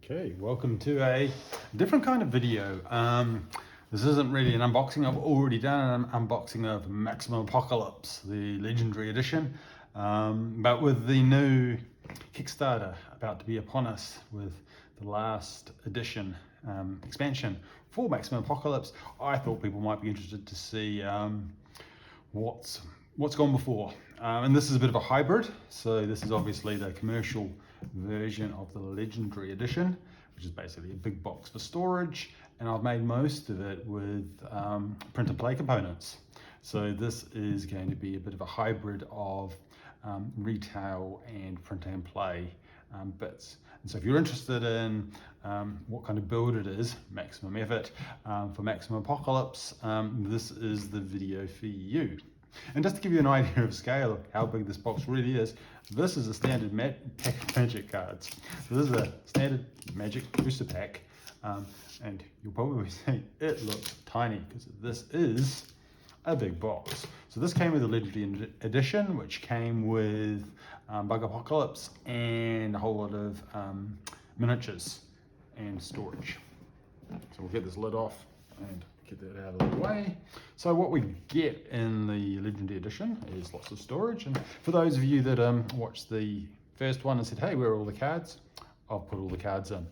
Okay, welcome to a different kind of video. This isn't really an unboxing. I've already done an unboxing of Maximum Apocalypse, the Legendary Edition, but with the new Kickstarter about to be upon us with the last edition expansion for Maximum Apocalypse, I thought people might be interested to see what's gone before. And this is a bit of a hybrid, so this is obviously the commercial version of the Legendary Edition, which is basically a big box for storage, and I've made most of it with print and play components. So this is going to be a bit of a hybrid of retail and print and play bits. And so if you're interested in what kind of build it is, maximum effort for Maximum Apocalypse, this is the video for you. And just to give you an idea of scale of how big this box really is, this is a standard pack of Magic cards. So this is a standard Magic booster pack, and you'll probably think it looks tiny because this is a big box. So this came with the Legendary Edition, which came with Bug Apocalypse and a whole lot of miniatures and storage. So we'll get this lid off and get that out of the way. So what we get in the Legendary Edition is lots of storage, and for those of you that watched the first one and said, hey, where are all the cards? I've put all the cards in.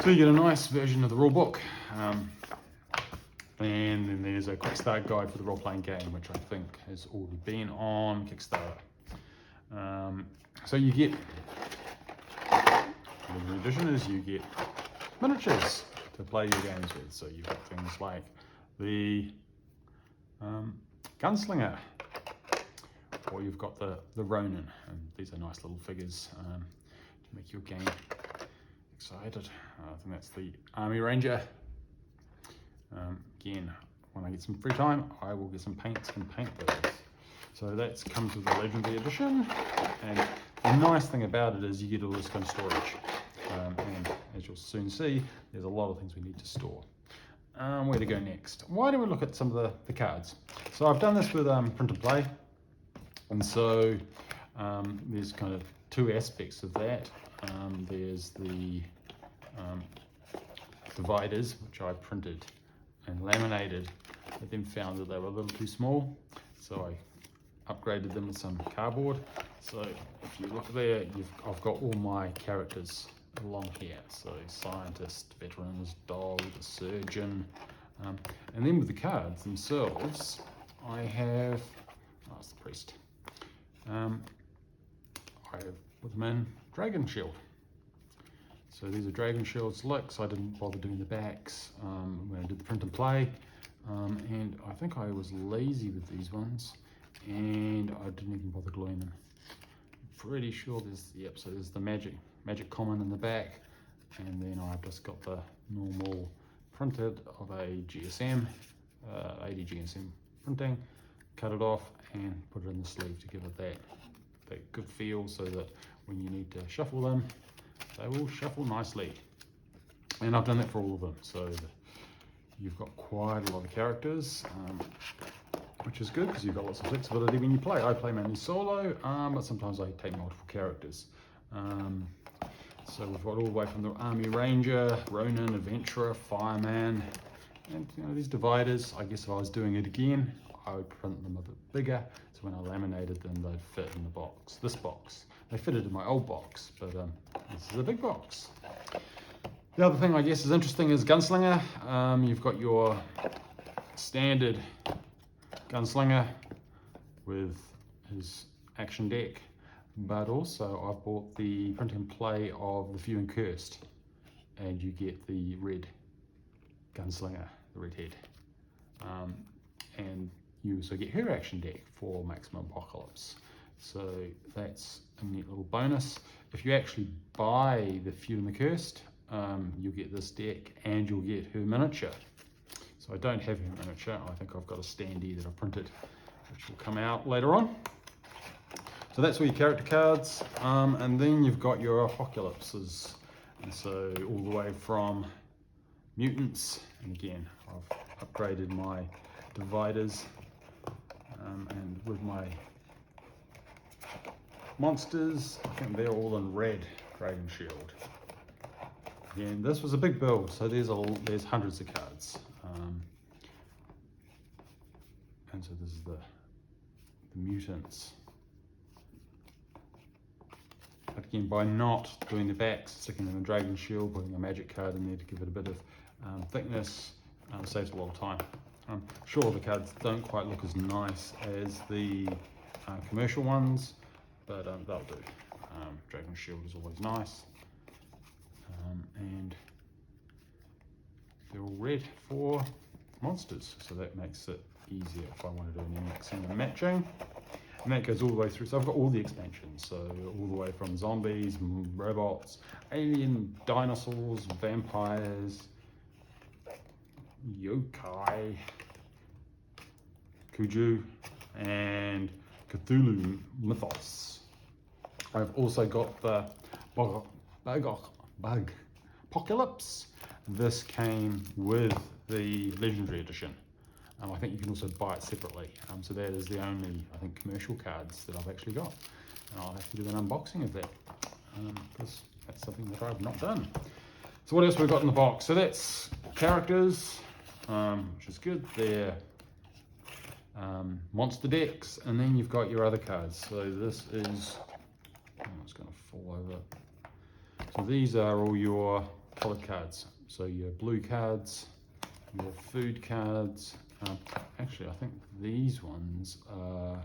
So you get a nice version of the rule book, and then there's a quick start guide for the role-playing game, which I think has already been on Kickstarter. So you get, Legendary Edition is you get miniatures to play your games with. So you've got things like the Gunslinger, or you've got the Ronin, and these are nice little figures to make your game excited. I think that's the Army Ranger. Again, when I get some free time, I will get some paints and paint those. So that comes with the Legendary Edition, and the nice thing about it is you get all this kind of storage. And as you'll soon see, there's a lot of things we need to store. Where to go next? Why don't we look at some of the cards? So I've done this with print and play, and so there's kind of two aspects of that. There's the dividers, which I printed and laminated, but then found that they were a little too small, so I upgraded them with some cardboard. So if you look there, I've got all my characters along here. So scientist, veterans, dog, the surgeon, and then with the cards themselves, I have, it's the priest. I have with them in Dragon Shield. So these are Dragon Shield slicks. I didn't bother doing the backs when I did the print and play, and I think I was lazy with these ones, and I didn't even bother gluing them. Pretty sure there's, yep, so there's the magic common in the back, and then I've just got the normal printed of a GSM, 80 GSM printing, cut it off and put it in the sleeve to give it that good feel, so that when you need to shuffle them, they will shuffle nicely. And I've done that for all of them, so you've got quite a lot of characters, which is good because you've got lots of flexibility when you play. I play mainly solo, but sometimes I take multiple characters. So we've got all the way from the Army Ranger, Ronin, Adventurer, Fireman, and these dividers. I guess if I was doing it again, I would print them a bit bigger, so when I laminated them, they'd fit in the box. This box, they fitted in my old box, but this is a big box. The other thing I guess is interesting is Gunslinger. You've got your standard Gunslinger with his action deck, but also I've bought the print and play of the Few and Cursed, and you get the red Gunslinger, the red head, and you also get her action deck for Maximum Apocalypse. So that's a neat little bonus. If you actually buy the Few and the Cursed, you'll get this deck and you'll get her miniature. So I don't have her miniature. I think I've got a standee that I've printed, which will come out later on. So that's all your character cards, and then you've got your apocalypses. And so all the way from mutants, and again, I've upgraded my dividers, and with my monsters, I think they're all in red Dragon Shield. And this was a big build, so there's hundreds of cards. And so this is the mutants. But again, by not doing the backs, sticking in a dragon shield, putting a magic card in there to give it a bit of thickness, saves a lot of time. Sure, the cards don't quite look as nice as the commercial ones, but they'll do. Dragon shield is always nice. And they're all red for monsters, so that makes it easier if I want to do any mixing and matching. And that goes all the way through, so I've got all the expansions, so all the way from zombies, robots, alien, dinosaurs, vampires, yokai, Kuju, and Cthulhu mythos. I've also got the Bug Apocalypse. This came with the Legendary Edition. I think you can also buy it separately. So that is the only, I think, commercial cards that I've actually got. And I'll have to do an unboxing of that because that's something that I've not done. So what else we've got in the box? So that's characters, which is good. They're monster decks, and then you've got your other cards. So this is, it's going to fall over. So these are all your colored cards. So your blue cards, your food cards. Actually, I think these ones are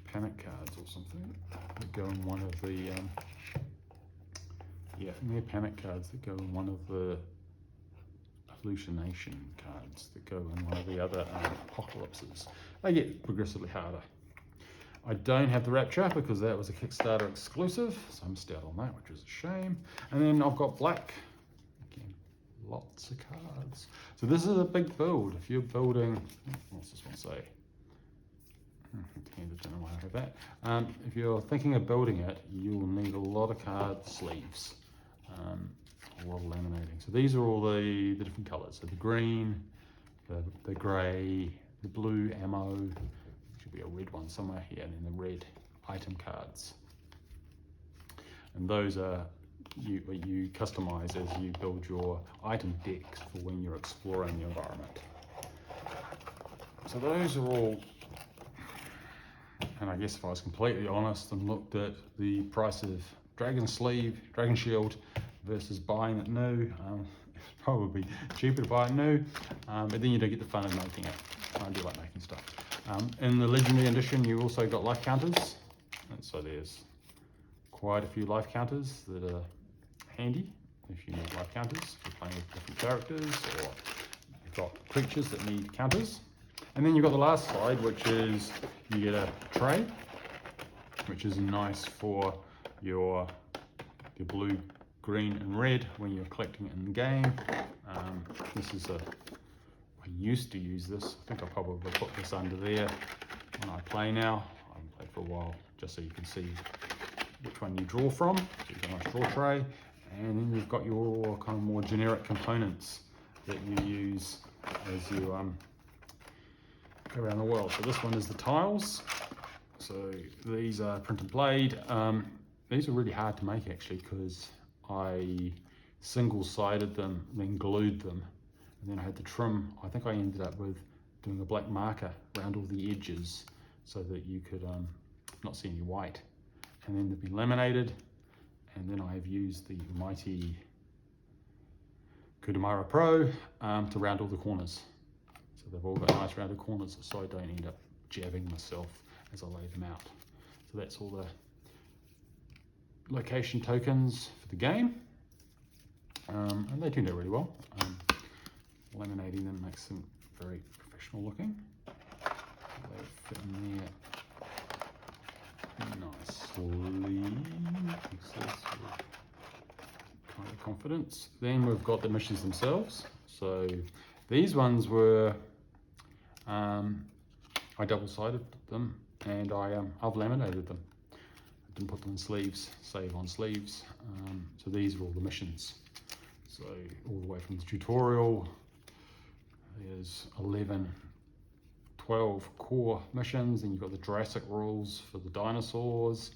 panic cards or something that go in one of the, yeah, I think they're panic cards that go in one of the hallucination cards that go in one of the other apocalypses. They get progressively harder. I don't have the Rapture because that was a Kickstarter exclusive, so I'm still on that, which is a shame. And then I've got black. Again, lots of cards. So this is a big build. If you're building, what's this one say? Don't know why I have that. If you're thinking of building it, you'll need a lot of card sleeves, a lot of laminating. So these are all the different colors. So the green, the gray, the blue ammo. Should be a red one somewhere here, and then the red item cards. And those are you customize as you build your item decks for when you're exploring the environment. So those are all, and I guess if I was completely honest and looked at the price of Dragon Sleeve, Dragon Shield versus buying it new, it's probably cheaper to buy it new, but then you don't get the fun of making it. I do like making stuff. In the Legendary Edition, you also got life counters, and so there's quite a few life counters that are handy if you need life counters, if you're playing with different characters, or you've got creatures that need counters. And then you've got the last slide, which is you get a tray, which is nice for your blue, green, and red when you're collecting it in the game. This is I used to use this. I think I'll probably put this under there when I play now. I haven't played for a while, just so you can see which one you draw from. So you've got a nice draw tray, and then you've got your kind of more generic components that you use as you go around the world. So this one is the tiles. So these are print and played. These are really hard to make actually because I single-sided them, then glued them, and then I had to trim. I think I ended up with doing a black marker around all the edges so that you could not see any white. And then they've been laminated, and then I've used the mighty Kudamara Pro to round all the corners. So they've all got nice rounded corners so I don't end up jabbing myself as I lay them out. So that's all the location tokens for the game. And they turned out really well. Laminating them makes them very professional looking. They fit in there nicely. Kind of confidence. Then we've got the missions themselves. So these ones were, I double-sided them and I've laminated them. I didn't put them in sleeves, save on sleeves. So these are all the missions. So all the way from the tutorial, there's 12 core missions, and you've got the Jurassic rules for the dinosaurs,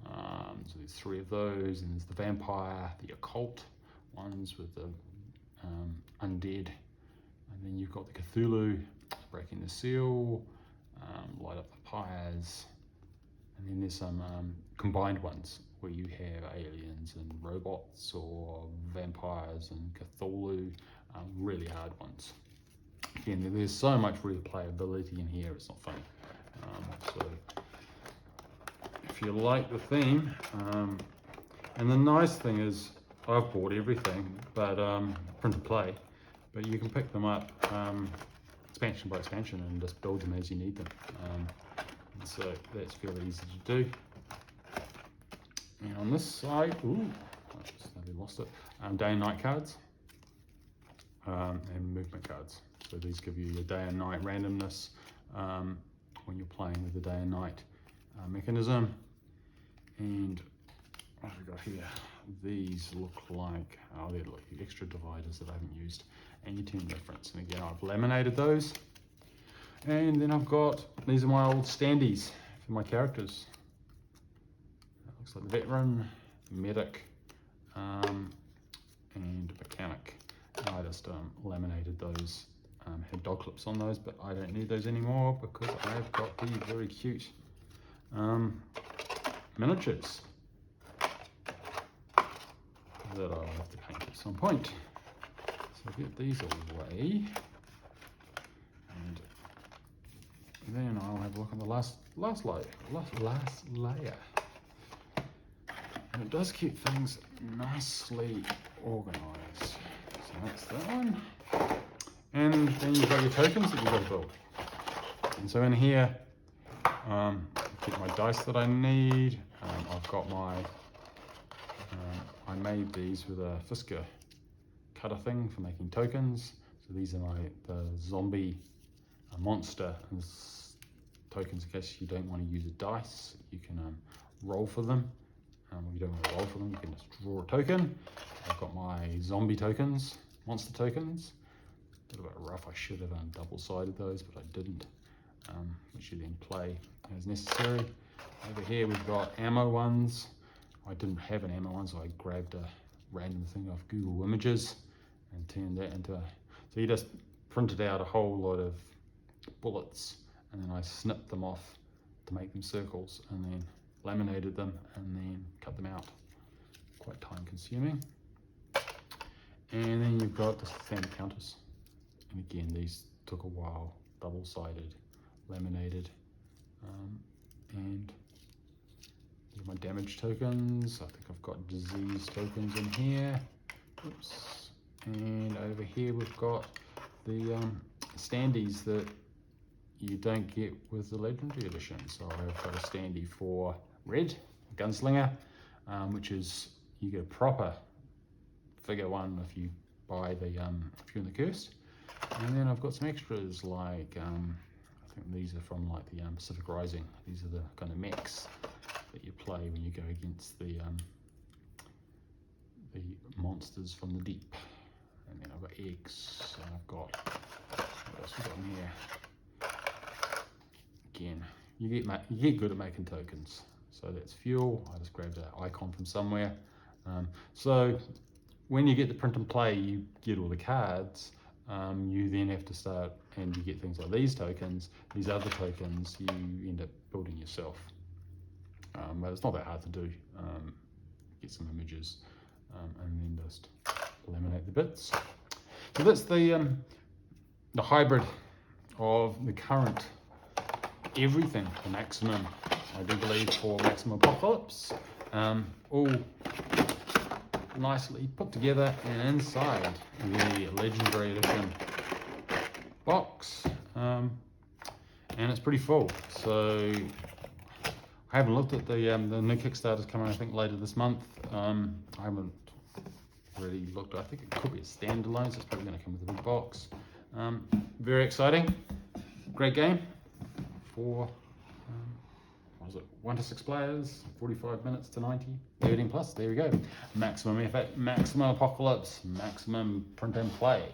So there's 3 of those, and there's the vampire, the occult ones with the undead, and then you've got the Cthulhu, breaking the seal, light up the pyres, and then there's some combined ones where you have aliens and robots or vampires and Cthulhu, really hard ones. Again, there's so much replayability in here, it's not funny. So if you like the theme, and the nice thing is I've bought everything, but print and play, but you can pick them up expansion by expansion and just build them as you need them. And so that's fairly easy to do. And on this side, I just nearly lost it. Day and night cards and movement cards. So these give you your day and night randomness when you're playing with the day and night mechanism. And what have we got here? These look like, they're like extra dividers that I haven't used, and your team reference. And again, I've laminated those. And then I've got, these are my old standees for my characters. That looks like the veteran, medic, and mechanic. And I just laminated those, had dog clips on those, but I don't need those anymore because I've got these very cute miniatures that I'll have to paint at some point. So get these away, and then I'll have a look at the last layer. And it does keep things nicely organised. So that's that one. And then you've got your tokens that you've got to build. And so in here, get my dice that I need. I've got my, I made these with a Fisker cutter thing for making tokens. So these are the zombie monster tokens in case you don't want to use a dice. You can roll for them. If you don't want to roll for them, you can just draw a token. I've got my zombie tokens, monster tokens. A little bit rough, I should have double-sided those, but I didn't, which you then play as necessary. Over here we've got ammo ones. I didn't have an ammo one, so I grabbed a random thing off Google Images and turned that into so you just printed out a whole lot of bullets, and then I snipped them off to make them circles, and then laminated them, and then cut them out. Quite time consuming. And then you've got the standard counters. And again, these took a while, double-sided, laminated, and my damage tokens. I think I've got disease tokens in here. Oops. And over here we've got the standees that you don't get with the Legendary Edition. So I've got a standee for Red, Gunslinger, which is, you get a proper figure one if you buy the if you're in the Cursed. And then I've got some extras like, I think these are from like the Pacific Rising. These are the kind of mechs that you play when you go against the monsters from the deep. And then I've got eggs, and I've got, what else we got in here? Again, you get good at making tokens. So that's fuel. I just grabbed an icon from somewhere. So when you get the print and play, you get all the cards. You then have to start, and you get things like these tokens, these other tokens you end up building yourself. But it's not that hard to do. Get some images and then just laminate the bits. So that's the hybrid of the current everything, the Maximum, I do believe, for Maximum Apocalypse. All nicely put together and inside the Legendary Edition box, and it's pretty full. So I haven't looked at the new Kickstarter's coming, I think, later this month. I haven't really looked. I think it could be a standalone, so it's probably going to come with a big box. Very exciting, great game for 1 to 6 players, 45 minutes to 90, 13 plus. There we go. Maximum effort, Maximum Apocalypse, Maximum Print and Play.